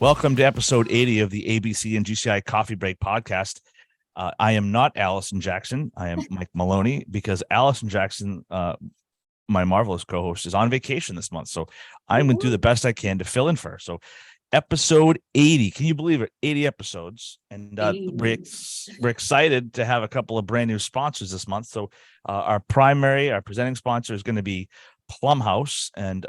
Welcome to episode 80 of the ABC and GCI Coffee Break podcast. I am not Allison Jackson. I am Mike Maloney because Allison Jackson, my marvelous co-host, is on vacation this month. So I'm going to do the best I can to fill in for her. So episode 80, can you believe it? 80 episodes. And we're excited to have a couple of brand new sponsors this month. So our presenting sponsor is going to be Plumb House, and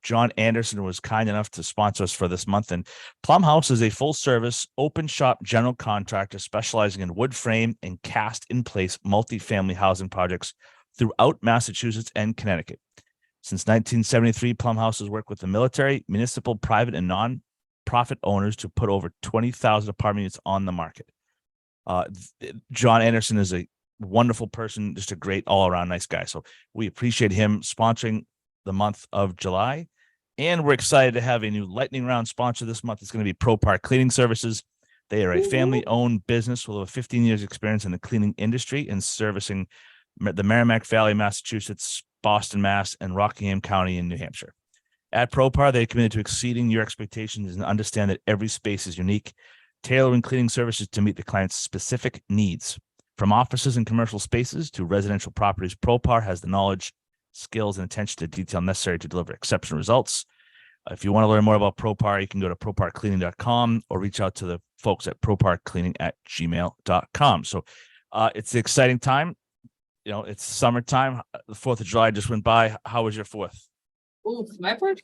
John Anderson was kind enough to sponsor us for this month. And Plumb House is a full-service, open-shop general contractor specializing in wood frame and cast-in-place multifamily housing projects throughout Massachusetts and Connecticut. Since 1973, Plumb House has worked with the military, municipal, private, and non-profit owners to put over 20,000 apartment units on the market. John Anderson is a wonderful person, just a great all-around nice guy. So we appreciate him sponsoring the month of July. And we're excited to have a new lightning round sponsor this month. It's going to be ProPar Cleaning Services. They are a family-owned business with over 15 years experience in the cleaning industry and servicing the Merrimack Valley, Massachusetts, Boston, Mass, and Rockingham County in New Hampshire. At ProPar, they are committed to exceeding your expectations and understand that every space is unique, tailoring cleaning services to meet the client's specific needs. From offices and commercial spaces to residential properties, ProPar has the knowledge, skills, and attention to detail necessary to deliver exceptional results. If you want to learn more about ProPar, you can go to proparcleaning.com or reach out to the folks at proparcleaning@gmail.com. So it's an exciting time. You know, it's summertime. The 4th of July just went by. How was your 4th? Ooh, my fourth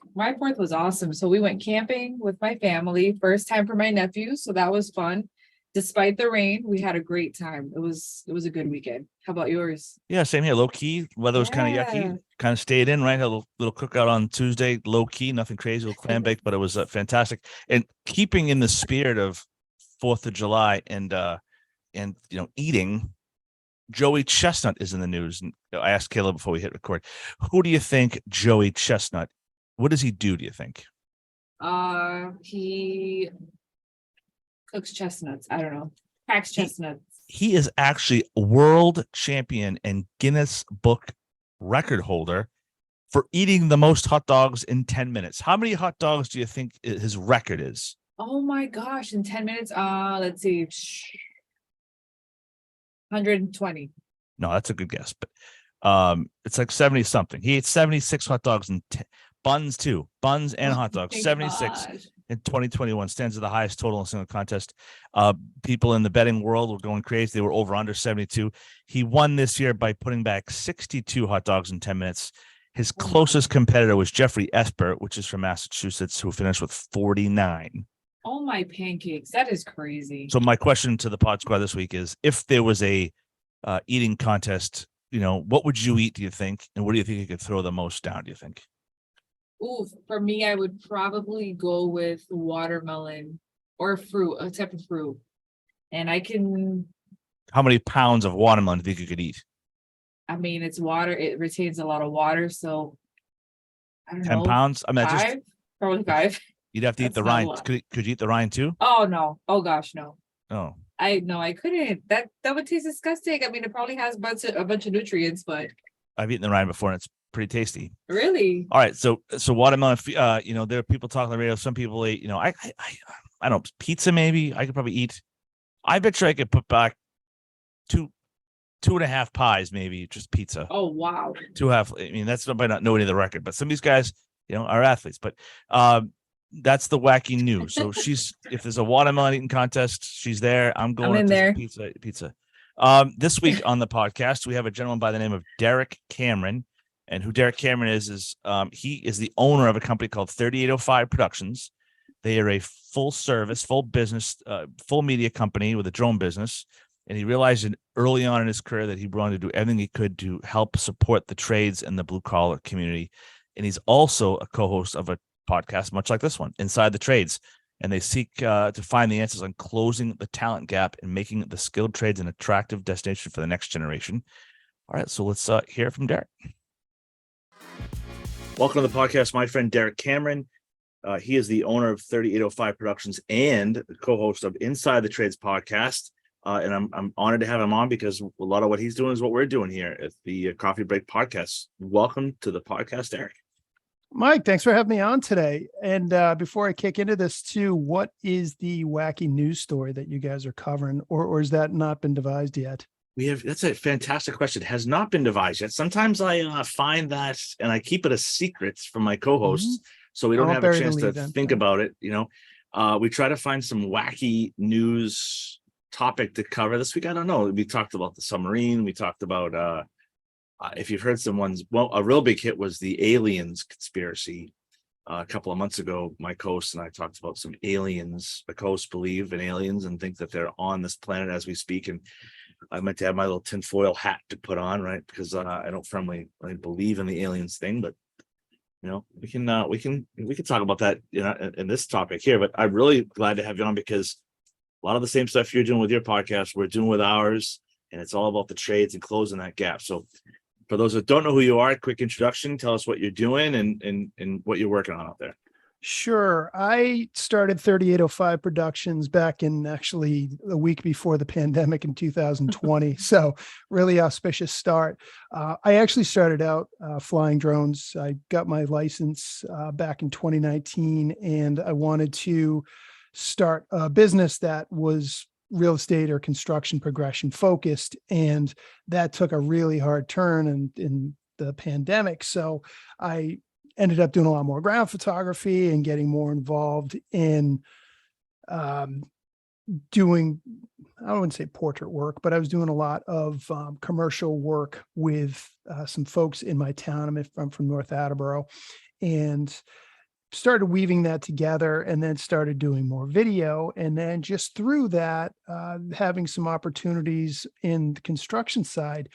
was awesome. So we went camping with my family, first time for my nephew. So that was fun. Despite the rain, we had a great time. It was a good weekend. How about yours? Yeah, same here. Low key. Weather was kind of yucky. Kind of stayed in, right? Had a little cookout on Tuesday. Low key, nothing crazy. A little clam bake, but it was fantastic. And keeping in the spirit of 4th of July and eating, Joey Chestnut is in the news. And I asked Caleb before we hit record, who do you think Joey Chestnut? What does he do you think? He cooks chestnuts. I don't know. Cracks chestnuts. He is actually world champion and Guinness Book record holder for eating the most hot dogs in 10 minutes. How many hot dogs do you think his record is? Oh my gosh, in 10 minutes? Let's see. 120. No, that's a good guess, but it's like 70 something. He ate 76 hot dogs and buns too. Buns and hot dogs. 76 in 2021 stands at the highest total in a single contest. People in the betting world were going crazy. They were over under 72. He won this year by putting back 62 hot dogs in 10 minutes. His closest competitor was Jeffrey Esper, which is from Massachusetts, who finished with 49. Oh my pancakes. That is crazy. So my question to the Pod Squad this week is, if there was a eating contest, what would you eat, do you think? And what do you think you could throw the most down, do you think? Ooh, for me, I would probably go with watermelon or fruit, a type of fruit. And I can. How many pounds of watermelon do you think you could eat? I mean, it's water. It retains a lot of water. So I don't 10 know. pounds? I mean, Probably 5. You'd have to eat the rind. Could you eat the rind too? Oh, no. Oh, gosh, no. Oh. I couldn't. That would taste disgusting. I mean, it probably has a bunch of nutrients, but. I've eaten the rind before and it's pretty tasty. Really? All right. So watermelon, there are people talking on the radio. Some people eat, I don't know, pizza maybe. I could probably eat. I bet you I could put back 2.5 pies, maybe just pizza. Oh, wow. 2.5. I mean, that's by not knowing the record, but some of these guys, are athletes, but that's the wacky news. So if there's a watermelon eating contest, she's there. I'm going to there. Pizza. This week on the podcast, we have a gentleman by the name of Derek Cameron. And who Derek Cameron is he is the owner of a company called 3805 Productions. They are a full service, full business, full media company with a drone business. And he realized early on in his career that he wanted to do everything he could to help support the trades and the blue collar community. And he's also a co-host of a podcast, much like this one, Inside the Trades. And they seek to find the answers on closing the talent gap and making the skilled trades an attractive destination for the next generation. All right, so let's hear from Derek. Welcome to the podcast, my friend Derek Cameron. He is the owner of 3805 Productions and the co-host of Inside the Trades podcast. And I'm honored to have him on because a lot of what he's doing is what we're doing here at the Coffee Break podcast. Welcome to the podcast, Derek. Mike, thanks for having me on today. And before I kick into this too, what is the wacky news story that you guys are covering, or has that not been devised yet? That's a fantastic question. It has not been devised yet. Sometimes I find that and I keep it a secret from my co-hosts, so we I don't won't have a bury the chance to lead then. think about it. We try to find some wacky news topic to cover this week. I don't know. We talked about the submarine. We talked about if you've heard some ones. Well, a real big hit was the aliens conspiracy. A couple of months ago, my co-host and I talked about some aliens. The co-hosts believe in aliens and think that they're on this planet as we speak. And I meant to have my little tinfoil hat to put on, right? Because I don't firmly believe in the aliens thing, but we can talk about that, in this topic here. But I'm really glad to have you on because a lot of the same stuff you're doing with your podcast, we're doing with ours, and it's all about the trades and closing that gap. So for those that don't know who you are, quick introduction, tell us what you're doing and what you're working on out there. Sure. I started 3805 Productions back in actually a week before the pandemic in 2020. So really auspicious start. I actually started out flying drones. I got my license back in 2019, and I wanted to start a business that was real estate or construction progression focused. And that took a really hard turn in the pandemic. So I ended up doing a lot more ground photography and getting more involved in doing, I wouldn't say portrait work, but I was doing a lot of commercial work with some folks in my town. I'm from North Attleboro, and started weaving that together, and then started doing more video. And then just through that, having some opportunities in the construction side,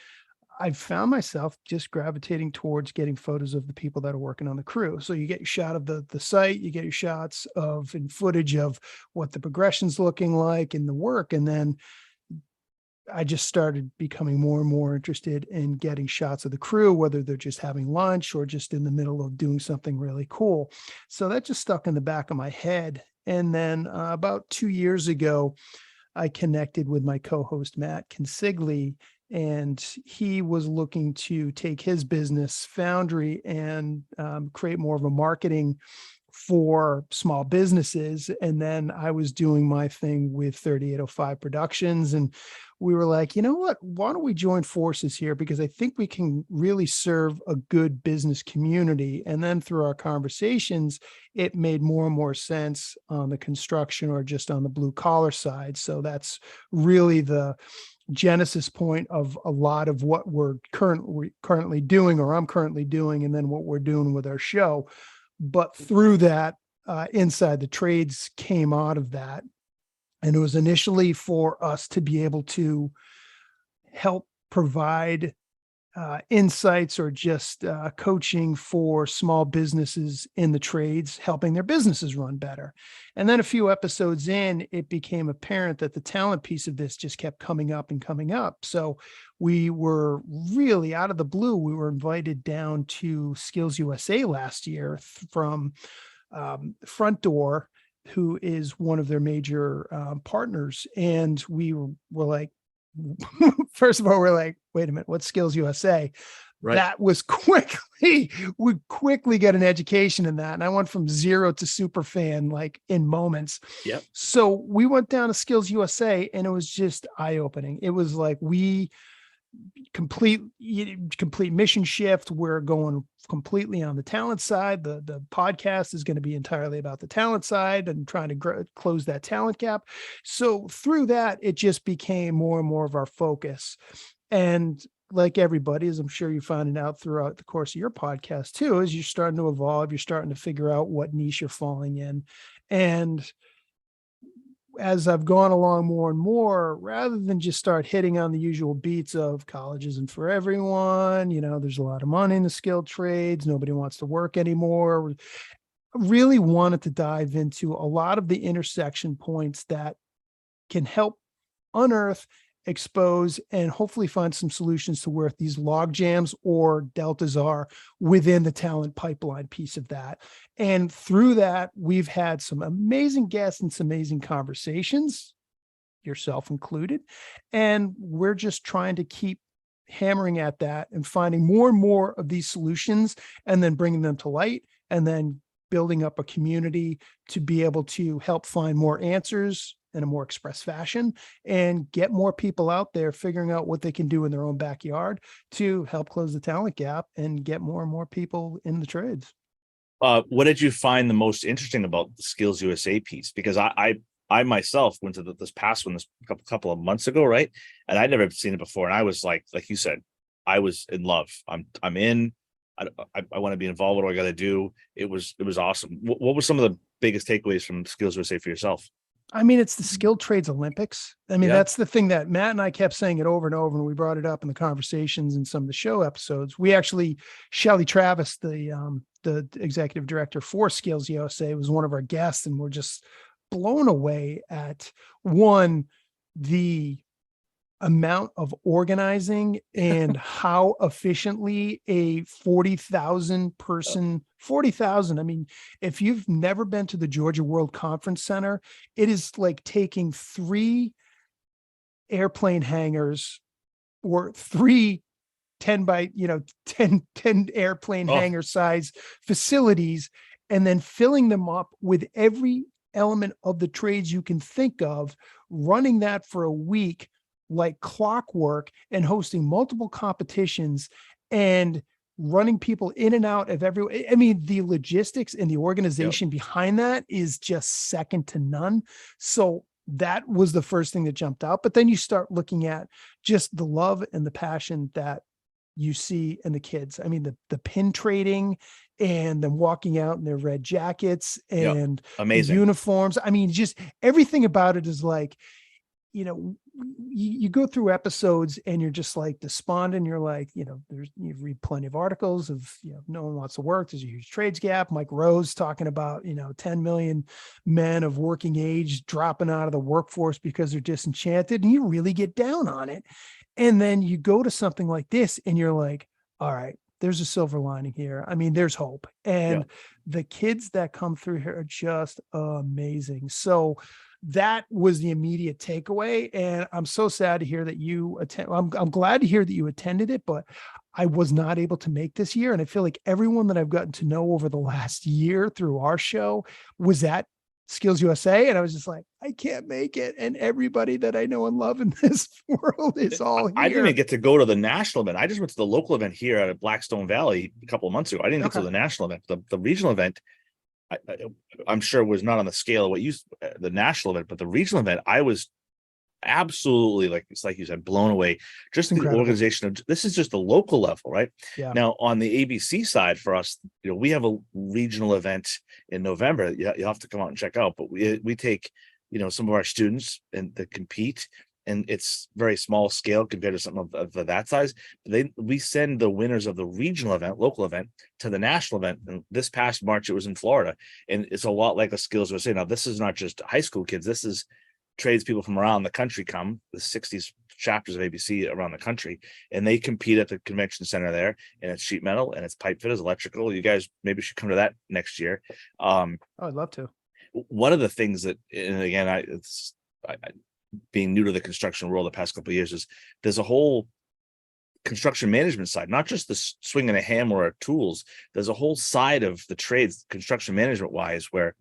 I found myself just gravitating towards getting photos of the people that are working on the crew. So you get your shot of the site, you get your shots of and footage of what the progression's looking like in the work. And then I just started becoming more and more interested in getting shots of the crew, whether they're just having lunch or just in the middle of doing something really cool. So that just stuck in the back of my head. And then about 2 years ago, I connected with my co-host, Matt Consigli, and he was looking to take his business Foundry and create more of a marketing for small businesses. And then I was doing my thing with 3805 Productions, and we were like, you know what, why don't we join forces here? Because I think we can really serve a good business community. And then through our conversations, it made more and more sense on the construction or just on the blue collar side. So that's really the genesis point of a lot of what we're currently doing, or I'm currently doing, and then what we're doing with our show. But through that, Inside the Trades came out of that. And it was initially for us to be able to help provide insights or just coaching for small businesses in the trades, helping their businesses run better. And then a few episodes in, it became apparent that the talent piece of this just kept coming up and coming up. So we were really out of the blue. We were invited down to Skills USA last year from Front Door, who is one of their major partners. And we were like, first of all, we're like, wait a minute, what's Skills USA? Right. That was we quickly got an education in that. And I went from zero to super fan, like in moments. Yep. So we went down to Skills USA, and it was just eye-opening. It was like, complete mission shift. We're going completely on the talent side. The podcast is going to be entirely about the talent side and trying to close that talent gap. So through that, it just became more and more of our focus. And like everybody, as I'm sure you're finding out throughout the course of your podcast too, is you're starting to evolve, you're starting to figure out what niche you're falling in. And as I've gone along more and more, rather than just start hitting on the usual beats of college isn't for everyone, there's a lot of money in the skilled trades, nobody wants to work anymore, really wanted to dive into a lot of the intersection points that can help unearth, expose, and hopefully find some solutions to where these log jams or deltas are within the talent pipeline piece of that. And through that, we've had some amazing guests and some amazing conversations, yourself included. And we're just trying to keep hammering at that and finding more and more of these solutions and then bringing them to light and then building up a community to be able to help find more answers in a more express fashion and get more people out there figuring out what they can do in their own backyard to help close the talent gap and get more and more people in the trades. What did you find the most interesting about the Skills USA piece? Because I myself went to this past one this couple of months ago, right? And I'd never seen it before, and I was like you said, I was in love. I'm in. I want to be involved. What do I got to do? It was awesome. What were some of the biggest takeaways from Skills USA for yourself? I mean, it's the skilled trades Olympics. I mean, Yeah. that's the thing that Matt and I kept saying it over and over, and we brought it up in the conversations in some of the show episodes. We actually, Shelly Travis, the executive director for Skills USA, was one of our guests, and we're just blown away at the amount of organizing and how efficiently a 40,000 person, 40,000. I mean, if you've never been to the Georgia World Conference Center, it is like taking 3 airplane hangars or 3 10 by, 10 airplane hangar size facilities, and then filling them up with every element of the trades you can think of, running that for a week like clockwork and hosting multiple competitions and running people in and out of every. I mean, the logistics and the organization behind that is just second to none. So that was the first thing that jumped out. But then you start looking at just the love and the passion that you see in the kids. I mean, the pin trading and them walking out in their red jackets and the amazing uniforms. I mean, just everything about it is like, you go through episodes and you're just like despondent. You're like, you read plenty of articles of, no one wants to work. There's a huge trades gap. Mike Rose talking about, 10 million men of working age dropping out of the workforce because they're disenchanted, and you really get down on it. And then you go to something like this and you're like, all right, there's a silver lining here. I mean, there's hope. And the kids that come through here are just amazing. So that was the immediate takeaway. And I'm so sad to hear that you attend. I'm glad to hear that you attended it, but I was not able to make this year. And I feel like everyone that I've gotten to know over the last year through our show was at Skills USA. And I was just like, I can't make it. And everybody that I know and love in this world is all here. I didn't even get to go to the national event. I just went to the local event here at Blackstone Valley a couple of months ago. I didn't get to the national event. The regional event, I'm sure was not on the scale of what the national event, but the regional event, I was absolutely, like you said, blown away. Just the organization of this is just the local level, right? Yeah. Now on the ABC side for us, we have a regional event in November. You'll have to come out and check out. But we take, some of our students and that compete, and it's very small scale compared to something of that size. We send the winners of the regional event, local event, to the national event. And this past March, it was in Florida, and it's a lot like a Skills USA. Now, this is not just high school kids. This is tradespeople from around the country come, the 60s chapters of ABC around the country, and they compete at the convention center there. And it's sheet metal and it's pipe fitters, electrical. You guys maybe should come to that next year. I'd love to. One of the things that, and again, I being new to the construction world the past couple of years, is there's a whole construction management side, not just the swinging a hammer or tools. There's a whole side of the trades, construction management wise, where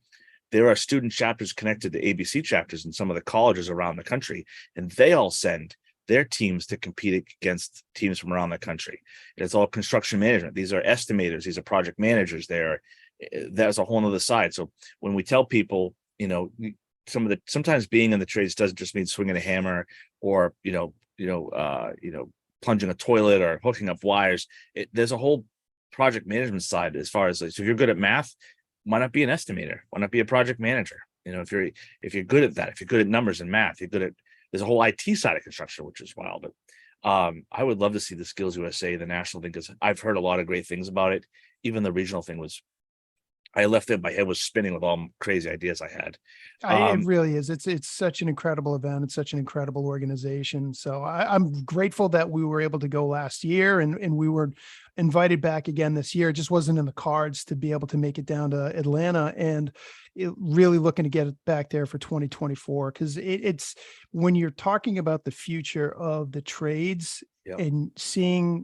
there are student chapters connected to ABC chapters in some of the colleges around the country, and they all send their teams to compete against teams from around the country. It's all construction management. These are estimators. These are project managers. That's a whole other side. So when we tell people, sometimes being in the trades doesn't just mean swinging a hammer or plunging a toilet or hooking up wires. There's a whole project management side as far as, so if you're good at math, why not be an estimator? Why not be a project manager? If you're good at that, if you're good at numbers and math, there's a whole IT side of construction, which is wild. But I would love to see the Skills USA, the national thing, because I've heard a lot of great things about it. Even the regional thing I left it, my head was spinning with all crazy ideas I had. It really is. It's such an incredible event. It's such an incredible organization. So I'm grateful that we were able to go last year, and we were invited back again this year. It just wasn't in the cards to be able to make it down to Atlanta, and really looking to get it back there for 2024. Cause it's when you're talking about the future of the trades Yep. and seeing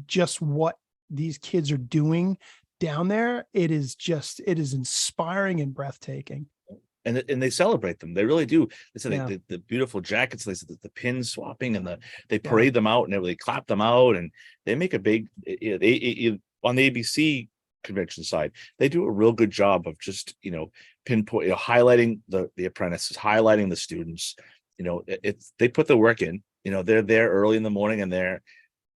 just what these kids are doing down there, it is inspiring and breathtaking. And they celebrate them. They really do. They say Yeah. the beautiful jackets, they said the pin swapping and they Yeah. parade them out and they clap them out, and they make a big, on the ABC convention side, they do a real good job of just, pinpoint, highlighting the apprentices, highlighting the students. They put the work in, they're there early in the morning, and they're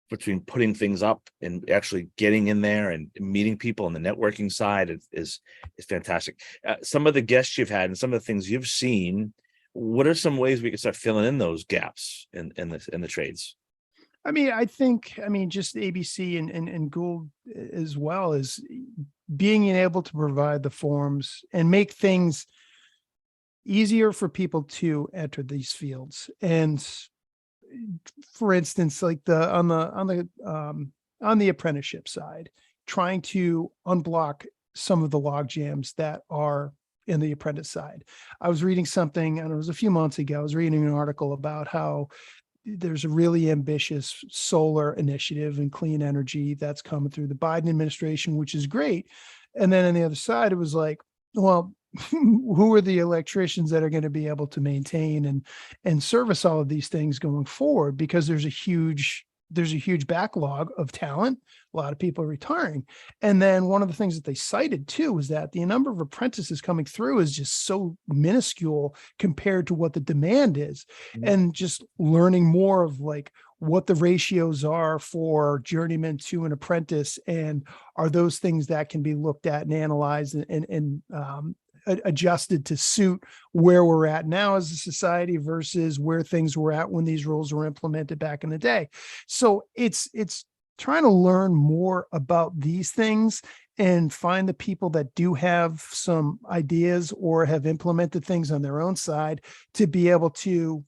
between putting things up and actually getting in there and meeting people on the networking side is fantastic. Some of the guests you've had and some of the things you've seen, what are some ways we can start filling in those gaps in the trades? I mean, just ABC and Gould as well, is being able to provide the forums and make things easier for people to enter these fields. And for instance, like on the apprenticeship side, trying to unblock some of the log jams that are in the apprentice side. I was reading something, and it was a few months ago, I was reading an article about how there's a really ambitious solar initiative and clean energy that's coming through the Biden administration, which is great. And then on the other side, it was like, well, who are the electricians that are going to be able to maintain and service all of these things going forward? Because there's a huge backlog of talent. A lot of people are retiring. And then one of the things that they cited too was that the number of apprentices coming through is just so minuscule compared to what the demand is. Mhm. And just learning more of like what the ratios are for journeyman to an apprentice, and are those things that can be looked at and analyzed and adjusted to suit where we're at now as a society versus where things were at when these rules were implemented back in the day. So it's trying to learn more about these things and find the people that do have some ideas or have implemented things on their own side to be able to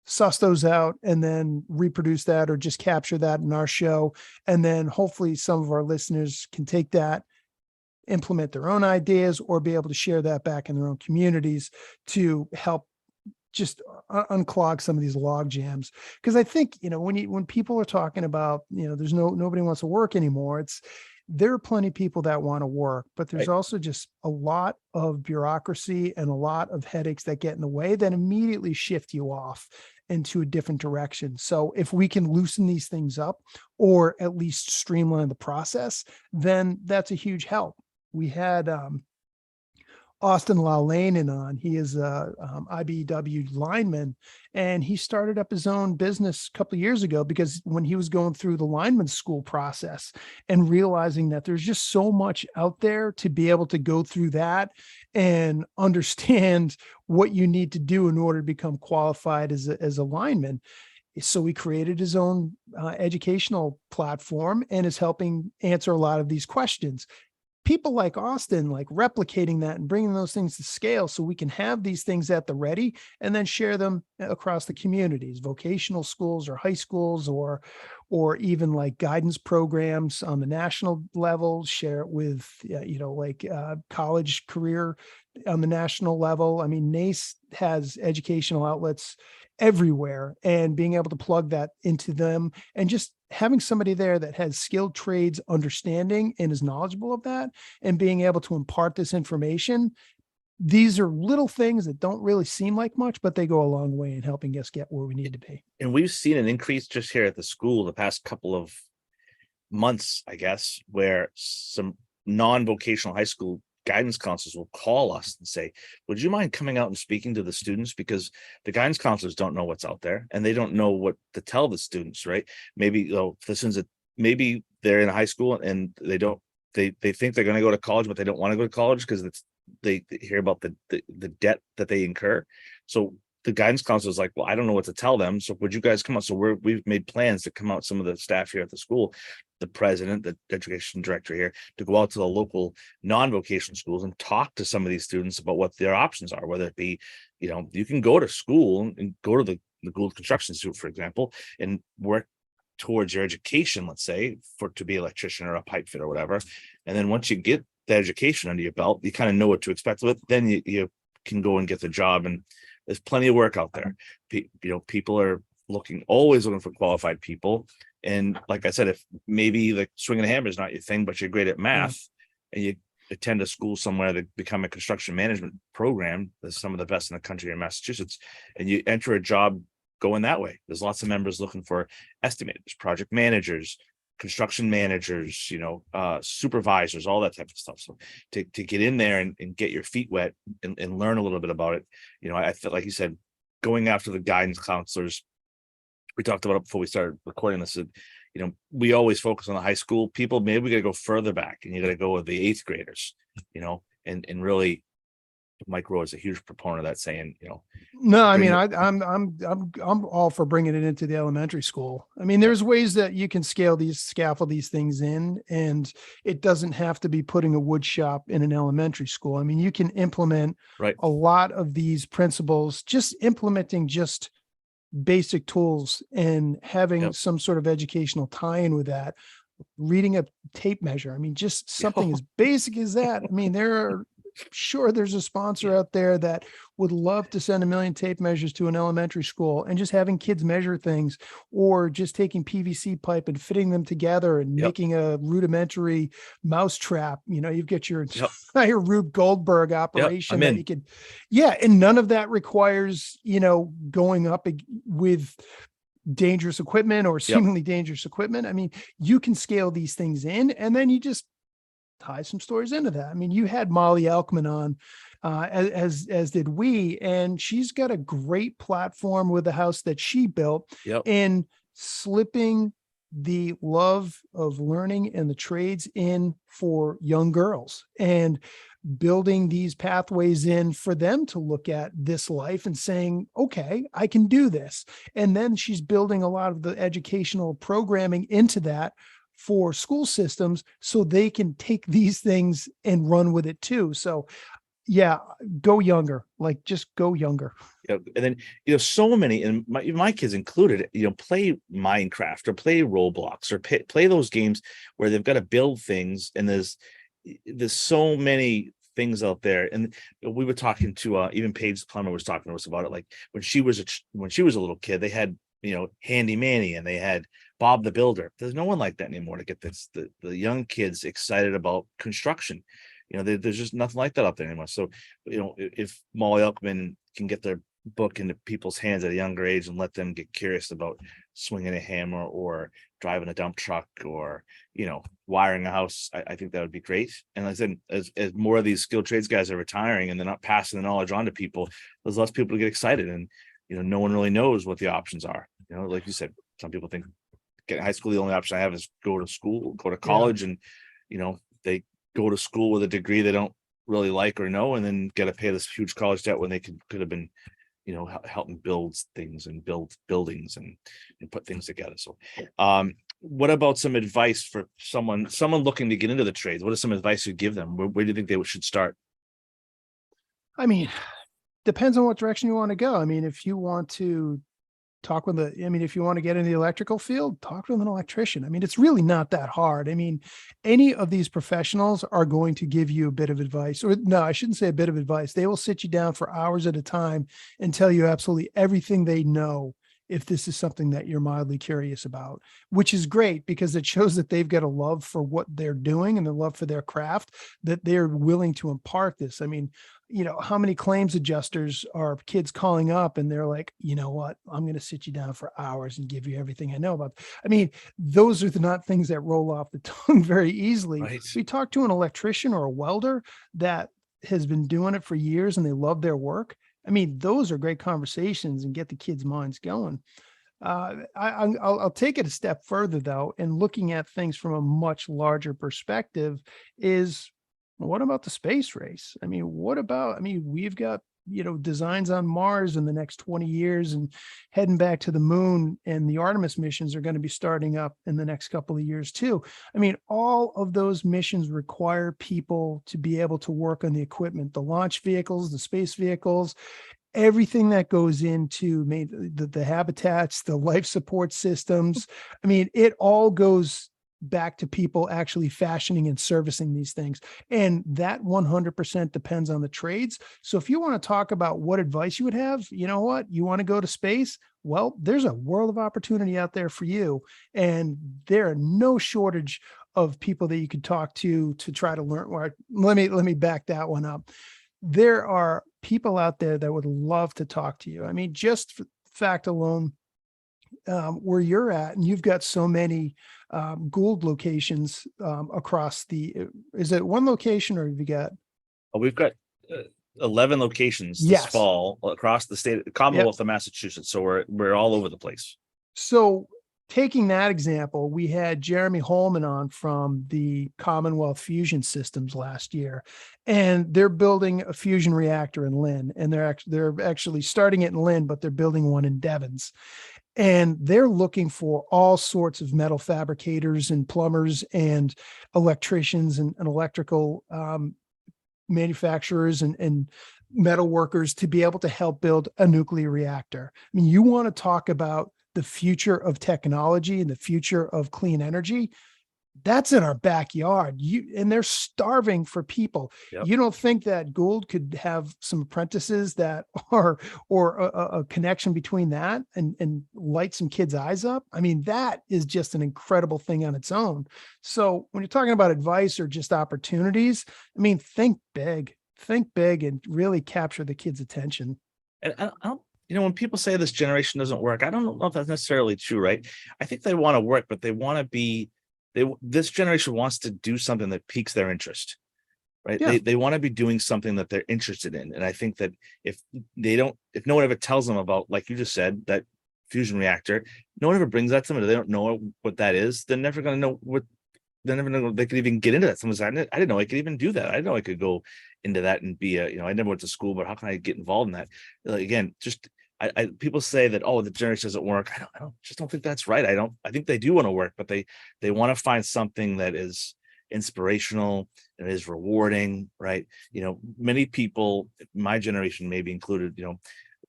suss those out and then reproduce that or just capture that in our show. And then hopefully some of our listeners can take that, implement their own ideas, or be able to share that back in their own communities to help just unclog some of these log jams. Because I think, when people are talking about, there's nobody wants to work anymore, there are plenty of people that want to work, but there's Right. also just a lot of bureaucracy and a lot of headaches that get in the way that immediately shift you off into a different direction. So if we can loosen these things up, or at least streamline the process, then that's a huge help. We had Austin Laulanen on. He is a IBEW lineman, and he started up his own business a couple of years ago because when he was going through the lineman school process and realizing that there's just so much out there to be able to go through that and understand what you need to do in order to become qualified as a lineman. So he created his own educational platform and is helping answer a lot of these questions. People like Austin, like replicating that and bringing those things to scale so we can have these things at the ready and then share them across the communities, vocational schools or high schools, or even like guidance programs on the national level, share it with, college career on the national level. I mean, NACE has educational outlets everywhere, and being able to plug that into them and just having somebody there that has skilled trades understanding and is knowledgeable of that and being able to impart this information. These are little things that don't really seem like much, but they go a long way in helping us get where we need to be. And we've seen an increase just here at the school the past couple of months, I guess, where some non-vocational high school guidance counselors will call us and say, would you mind coming out and speaking to the students? Because the guidance counselors don't know what's out there and they don't know what to tell the students, right? Maybe maybe they're in high school and they think they're going to go to college, but they don't want to go to college because they hear about the debt that they incur. So the guidance counselor is like, well, I don't know what to tell them. So would you guys come out? So we've made plans to come out, some of the staff here at the school, the president, the education director here, to go out to the local non-vocational schools and talk to some of these students about what their options are, whether it be, you can go to school and go to the Gould Construction Institute, for example, and work towards your education, let's say, to be an electrician or a pipe fitter or whatever. And then once you get the education under your belt, you kind of know what to expect with. Then you can go and get the job. And there's plenty of work out there. People are always looking for qualified people. And like I said, if maybe like swinging a hammer is not your thing, but you're great at math, and you attend a school somewhere that become a construction management program, that's some of the best in the country in Massachusetts, and you enter a job going that way. There's lots of members looking for estimators, project managers, construction managers, supervisors, all that type of stuff. So to get in there and get your feet wet and learn a little bit about it, I feel like you said, going after the guidance counselors. We talked about it before we started recording this. We always focus on the high school people. Maybe we got to go further back, and you got to go with the 8th graders, and really, Mike Rowe is a huge proponent of that, saying, No, I mean, I'm all for bringing it into the elementary school. I mean, there's ways that you can scaffold these things in, and it doesn't have to be putting a wood shop in an elementary school. I mean, you can implement a lot of these principles, just implementing just basic tools and having some sort of educational tie-in with that. Reading a tape measure. I mean, just something as basic as that. I mean, there's a sponsor out there that would love to send 1 million tape measures to an elementary school, and just having kids measure things, or just taking PVC pipe and fitting them together and making a rudimentary mouse trap. You've got your entire Rube Goldberg operation that you could, and none of that requires, going up with dangerous equipment or seemingly dangerous equipment. I mean, you can scale these things in, and then you just tie some stories into that. I mean, you had Molly Elkman on, as did we, and she's got a great platform with the house that she built in slipping the love of learning and the trades in for young girls, and building these pathways in for them to look at this life and saying, okay, I can do this. And then she's building a lot of the educational programming into that for school systems, so they can take these things and run with it too. So go younger, just go younger. And then, so many, and my kids included, play Minecraft or play Roblox or play those games where they've got to build things. And there's so many things out there. And we were talking to even Paige Plumber was talking to us about it. Like when she was a little kid, they had, Handy Manny, and they had Bob the Builder. There's no one like that anymore to get the young kids excited about construction. There's just nothing like that out there anymore. So, if Molly Elkman can get their book into people's hands at a younger age and let them get curious about swinging a hammer or driving a dump truck or, wiring a house, I think that would be great. And like I said, as more of these skilled trades guys are retiring and they're not passing the knowledge on to people, there's less people to get excited. And, no one really knows what the options are. Like you said, some people think getting high school, the only option I have is go to school, go to college, and, they go to school with a degree they don't really like or know, and then get to pay this huge college debt when they could have been, helping build things and build buildings and put things together. So, what about some advice for someone looking to get into the trades? What is some advice you give them? Where do you think they should start? I mean, depends on what direction you want to go. I mean, if you want to if you want to get in the electrical field, talk with an electrician. I mean, it's really not that hard. I mean, any of these professionals are going to give you a bit of advice, or no, I shouldn't say a bit of advice. They will sit you down for hours at a time and tell you absolutely everything they know, if this is something that you're mildly curious about, which is great because it shows that they've got a love for what they're doing and a love for their craft, that they're willing to impart this. I mean, how many claims adjusters are kids calling up and they're like, you know what, I'm going to sit you down for hours and give you everything I know about. I mean, those are not things that roll off the tongue very easily. Right. We talk to an electrician or a welder that has been doing it for years and they love their work. I mean, those are great conversations and get the kids' minds going. I'll take it a step further though, and looking at things from a much larger perspective is, what about the space race? I mean, we've got, designs on Mars in the next 20 years and heading back to the moon, and the Artemis missions are going to be starting up in the next couple of years too. I mean, all of those missions require people to be able to work on the equipment, the launch vehicles, the space vehicles, everything that goes into the habitats, the life support systems. I mean, it all goes back to people actually fashioning and servicing these things. And that 100% depends on the trades. So if you want to talk about what advice you would have, you know what, you want to go to space? Well, there's a world of opportunity out there for you. And there are no shortage of people that you could talk to try to learn. Or let me back that one up. There are people out there that would love to talk to you. I mean, just for fact alone, where you're at, and you've got so many Gould locations across is it one location, or have you got? We've got 11 locations this Yes. fall across the state, Commonwealth of Massachusetts. So we're all over the place. So taking that example, we had Jeremy Holman on from the Commonwealth Fusion Systems last year, and they're building a fusion reactor in Lynn, and they're actually starting it in Lynn, but they're building one in Devens. And they're looking for all sorts of metal fabricators and plumbers and electricians and electrical manufacturers and metal workers to be able to help build a nuclear reactor. I mean, you want to talk about the future of technology and the future of clean energy. That's in our backyard. And they're starving for people. Yep. You don't think that Gould could have some apprentices that are, or a connection between that and light some kids' eyes up? I mean, that is just an incredible thing on its own. So when you're talking about advice or just opportunities, I mean, think big and really capture the kids' attention. And I don't, when people say this generation doesn't work, I don't know if that's necessarily true, right? I think they want to work, but they want to be, this generation wants to do something that piques their interest, right? Yeah. They want to be doing something that they're interested in. And I think that if no one ever tells them about, like you just said, that fusion reactor, no one ever brings that to them, they don't know what that is, they're never going to know they never know they could even get into that. Someone said, I didn't know I could even do that. I didn't know I could go into that and be I never went to school, but how can I get involved in that? Like, again, just people say that, oh, the generation doesn't work. I don't think that's right. I think they do want to work, but they want to find something that is inspirational and is rewarding, right? Many people, my generation maybe included,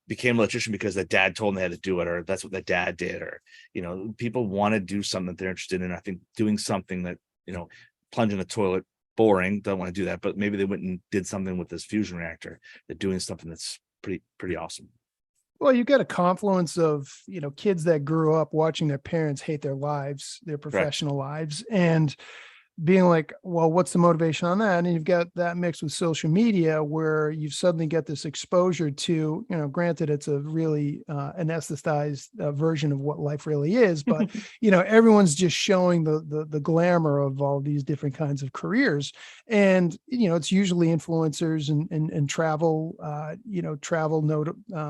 became an electrician because their dad told them they had to do it, or that's what their dad did, or people want to do something that they're interested in. I think doing something that plunge in a toilet, boring, don't want to do that, but maybe they went and did something with this fusion reactor. They're doing something that's pretty awesome. Well, you've got a confluence of, kids that grew up watching their parents hate their lives, their professional lives, and being like, well, what's the motivation on that? And you've got that mixed with social media where you've suddenly got this exposure to, granted, it's a really anesthetized version of what life really is, but, everyone's just showing the glamour of all these different kinds of careers. And, it's usually influencers and travel,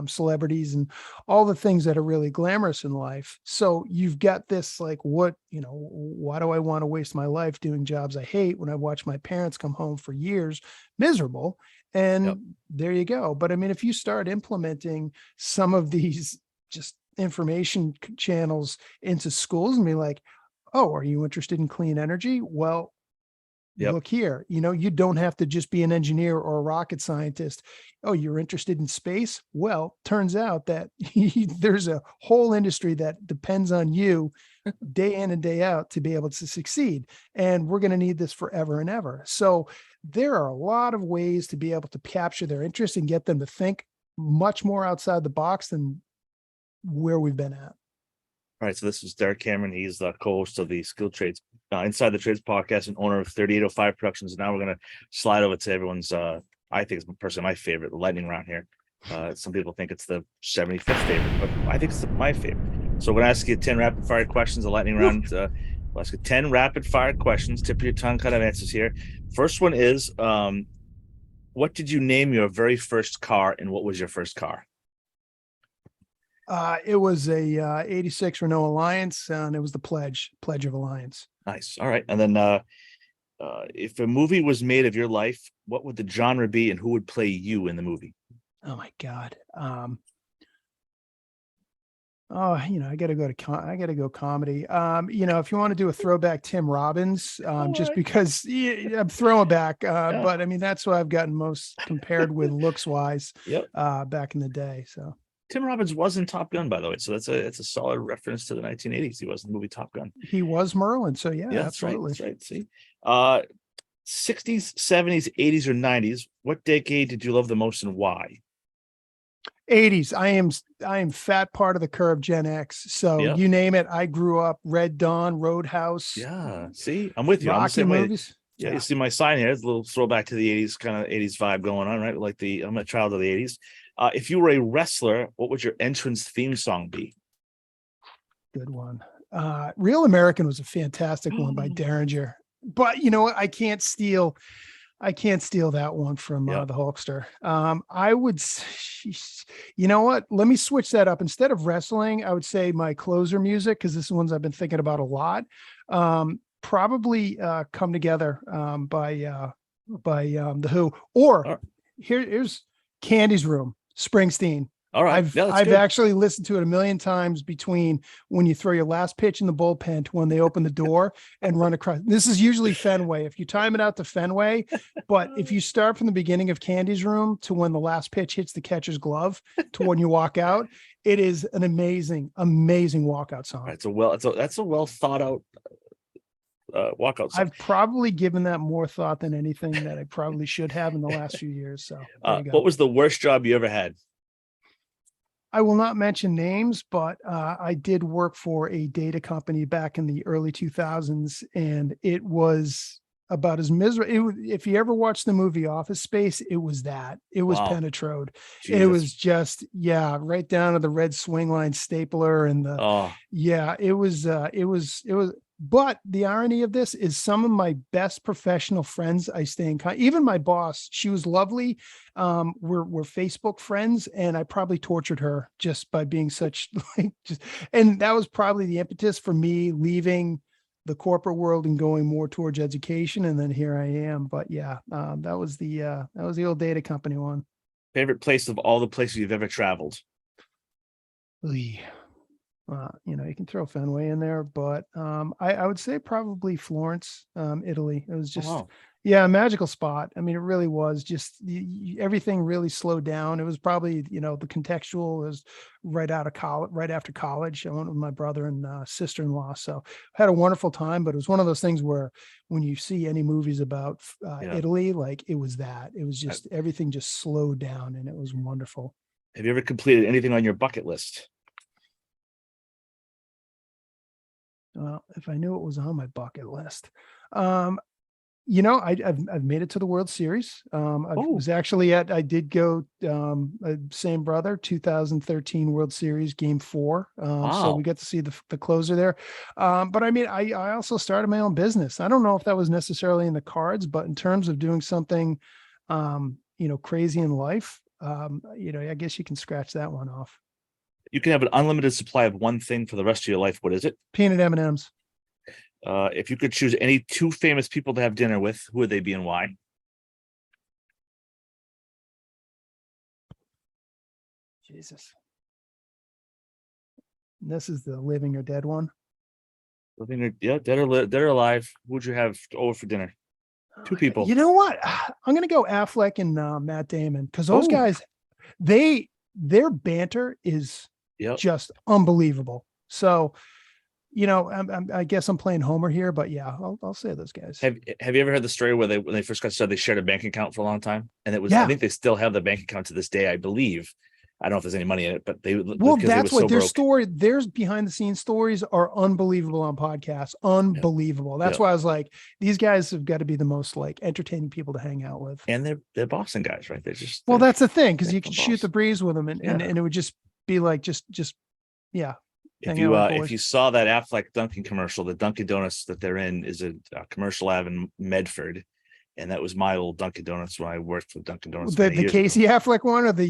celebrities and all the things that are really glamorous in life. So you've got this, like, why do I want to waste my life doing jobs I hate when I watch my parents come home for years miserable? And Yep. There you go. But I mean, if you start implementing some of these just information channels into schools and be like, oh, are you interested in clean energy? Well, Yep. look here, you don't have to just be an engineer or a rocket scientist. Oh, you're interested in space? Well, turns out that there's a whole industry that depends on you day in and day out to be able to succeed. And we're going to need this forever and ever. So there are a lot of ways to be able to capture their interest and get them to think much more outside the box than where we've been at. All right, so this is Derek Cameron. He's the co-host of the Skilled Trades, Inside the Trades podcast, and owner of 3805 Productions. Now we're going to slide over to everyone's, I think it's personally my favorite, the lightning round here. Some people think it's the 75th favorite, but I think it's my favorite. So we're going to ask you 10 rapid fire questions, the lightning round. We'll ask you 10 rapid fire questions, tip of your tongue kind of answers here. First one is, what did you name your very first car, and what was your first car? It was a 86 Renault Alliance, and it was the Pledge of Alliance. Nice. All right. And then if a movie was made of your life, what would the genre be, and who would play you in the movie? Oh my God. Oh, I got to go I got to go comedy. If you want to do a throwback Tim Robbins, just right. because I'm throwing back, Yeah. but I mean, that's what I've gotten most compared with looks wise, Yep. back in the day. So Tim Robbins was in Top Gun, by the way. So it's a solid reference to the 1980s. He was in the movie Top Gun. he was Merlin. So yeah, Yeah, absolutely. That's right. See, uh, 60s, 70s, 80s, or 90s. What decade did you love the most and why? 80s. I am fat part of the curve Gen X. So Yep. you name it. I grew up Red Dawn, Roadhouse, Yeah. See, I'm with you. I'm the Rocky same way. movies. Yeah, Yeah. you see my sign here. It's a little throwback to the 80s, kind of 80s vibe going on, right? Like I'm a child of the 80s. If you were a wrestler, what would your entrance theme song be? Good one. Real American was a fantastic one by Derringer. But you know what? I can't steal that one from Yep. the Hulkster. I would, you know what? Let me switch that up. Instead of wrestling, I would say my closer music, because this is ones I've been thinking about a lot. Probably "Come Together" by the Who, or All right. here's "Candy's Room," Springsteen. All right. I've Yeah, that's I've good. actually listened to it a million times between when you throw your last pitch in the bullpen to when they open the door and run across. This is usually Fenway. If you time it out to Fenway, but if you start from the beginning of Candy's Room to when the last pitch hits the catcher's glove to when you walk out, it is an amazing, amazing walkout song. That's a well thought out walkout song. I've probably given that more thought than anything that I probably should have in the last few years. So there you go. What was the worst job you ever had? I will not mention names, but I did work for a data company back in the early 2000s, and it was about as miserable. If you ever watched the movie Office Space, it was that. It was Wow. Penetrode. Jesus. It was just, right down to the red swing line stapler and it was. But the irony of this is some of my best professional friends I stay in contact. Even my boss, she was lovely. We're Facebook friends, and I probably tortured her just by being such and that was probably the impetus for me leaving the corporate world and going more towards education. And then here I am. But that was the old data company one. Favorite place of all the places you've ever traveled? You can throw Fenway in there, but I would say probably Florence, Italy. It was just, a magical spot. I mean, it really was just everything really slowed down. It was probably, the contextual was right out of college, right after college. I went with my brother and sister-in-law. So I had a wonderful time, but it was one of those things where when you see any movies about Italy, like it was just, everything just slowed down and it was wonderful. Have you ever completed anything on your bucket list? Well, if I knew it was on my bucket list, I've made it to the World Series. I did go, same brother, 2013 World Series Game 4. So we got to see the closer there. But I mean, I also started my own business. I don't know if that was necessarily in the cards, but in terms of doing something, crazy in life, I guess you can scratch that one off. You can have an unlimited supply of one thing for the rest of your life. What is it? Peanut M&Ms. If you could choose any two famous people to have dinner with, who would they be and why? Jesus. This is the living or dead one. Dead or alive. Who would you have over for dinner? Two people. You know what? I'm going to go Affleck and Matt Damon, because those guys, their banter is just unbelievable. So, I guess I'm playing Homer here, but I'll say those guys. Have you ever heard the story where when they first got started, they shared a bank account for a long time, and it was I think they still have the bank account to this day, I believe. I don't know if there's any money in it, but that's what their story. Their behind the scenes stories are unbelievable on podcasts. Unbelievable. That's why I was like, these guys have got to be the most entertaining people to hang out with. And they're Boston guys, right? That's the thing, because you can shoot the breeze with them, and it would just be like If you saw that Affleck Dunkin' commercial, the Dunkin' Donuts that they're in is a commercial ad in Medford. And that was my old Dunkin' Donuts when I worked for Dunkin' Donuts. The Casey Affleck one, or the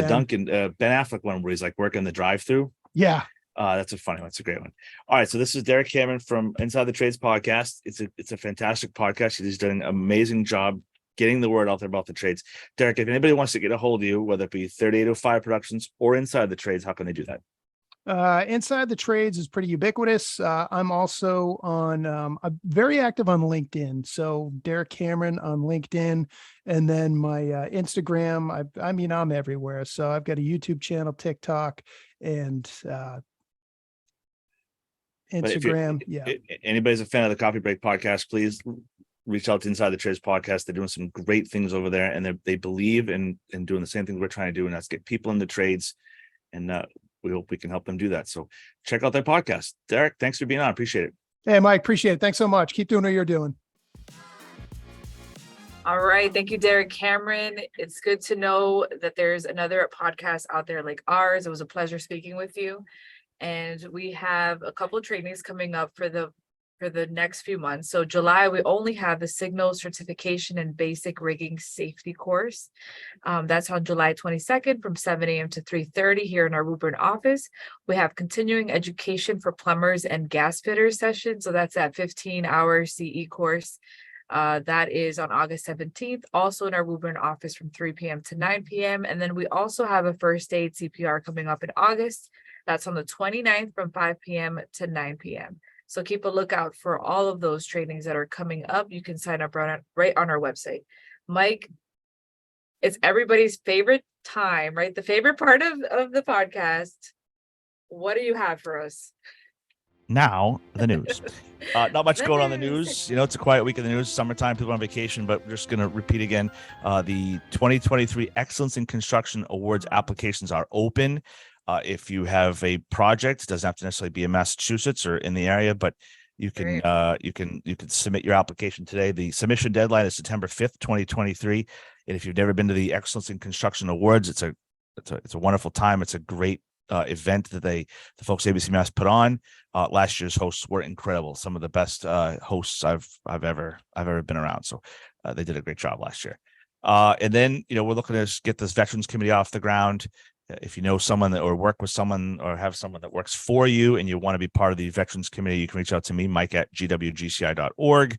Dunkin' Ben Affleck one where he's like working the drive-through. Yeah. That's a funny one. It's a great one. All right. So this is Derek Cameron from Inside the Trades podcast. It's a fantastic podcast. He's done an amazing job getting the word out there about the trades. Derek, if anybody wants to get a hold of you, whether it be 3805 Productions or Inside the Trades, how can they do that? Inside the Trades is pretty ubiquitous. I'm also on, I'm very active on LinkedIn. So Derek Cameron on LinkedIn, and then my Instagram. I mean, I'm everywhere. So I've got a YouTube channel, TikTok, and But if Instagram. Yeah. anybody's a fan of the Coffee Break podcast, please reach out to Inside the Trades podcast. They're doing some great things over there, and they believe in doing the same thing we're trying to do, and that's get people in the trades. And we hope we can help them do that. So check out their podcast. Derek, thanks for being on. Appreciate it. Hey, Mike, appreciate it. Thanks so much. Keep doing what you're doing. All right. Thank you, Derek Cameron. It's good to know that there's another podcast out there like ours. It was a pleasure speaking with you. And we have a couple of trainings coming up for the next few months. So July, we only have the Signal Certification and Basic Rigging Safety course. That's on July 22nd from 7 a.m. to 3:30 here in our Woburn office. We have continuing education for plumbers and gas fitters session. So that's that 15-hour CE course. That is on August 17th, also in our Woburn office from 3 p.m. to 9 p.m. And then we also have a first aid CPR coming up in August. That's on the 29th from 5 p.m. to 9 p.m. So keep a lookout for all of those trainings that are coming up. You can sign up right on our website. Mike, it's everybody's favorite time, right? The favorite part of the podcast. What do you have for us? Now, the news. Not much going on in the news. You know, it's a quiet week in the news, summertime, people on vacation, but we're just going to repeat again. The 2023 Excellence in Construction Awards applications are open. If you have a project, it doesn't have to necessarily be in Massachusetts or in the area, but you can you can submit your application today. The submission deadline is September 5th, 2023. And if you've never been to the Excellence in Construction Awards, it's a wonderful time. It's a great event that the folks at ABC Mass put on. Last year's hosts were incredible. Some of the best hosts I've ever been around. So they did a great job last year. And then, you know, we're looking to get this Veterans Committee off the ground. If you know someone or work with someone or have someone that works for you and you want to be part of the Veterans Committee, you can reach out to me, Mike at gwgci.org.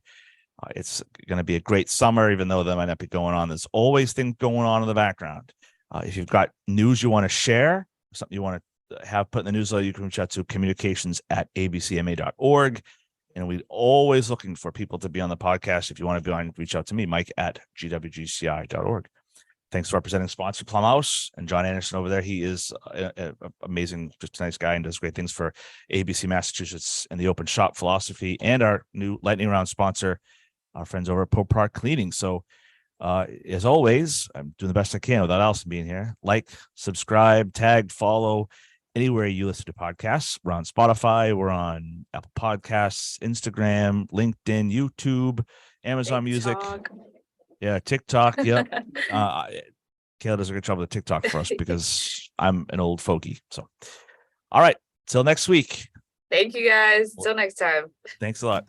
It's going to be a great summer, even though there might not be going on. There's always things going on in the background. If you've got news you want to share, something you want to have put in the newsletter, you can reach out to communications@abcma.org. And we're always looking for people to be on the podcast. If you want to be on, reach out to me, Mike at gwgci.org. Thanks to our presenting sponsor, Plumb House, and John Anderson over there. He is a amazing, just a nice guy, and does great things for ABC Massachusetts and the open shop philosophy, and our new lightning round sponsor, our friends over at Pope Park Cleaning. So as always, I'm doing the best I can without Allison being here. Like, subscribe, tag, follow anywhere you listen to podcasts. We're on Spotify, we're on Apple Podcasts, Instagram, LinkedIn, YouTube, Amazon Music. Yeah, TikTok. Yep. Kayla does a good job with the TikTok for us because I'm an old fogey. So, all right. Till next week. Thank you guys. Till next time. Thanks a lot.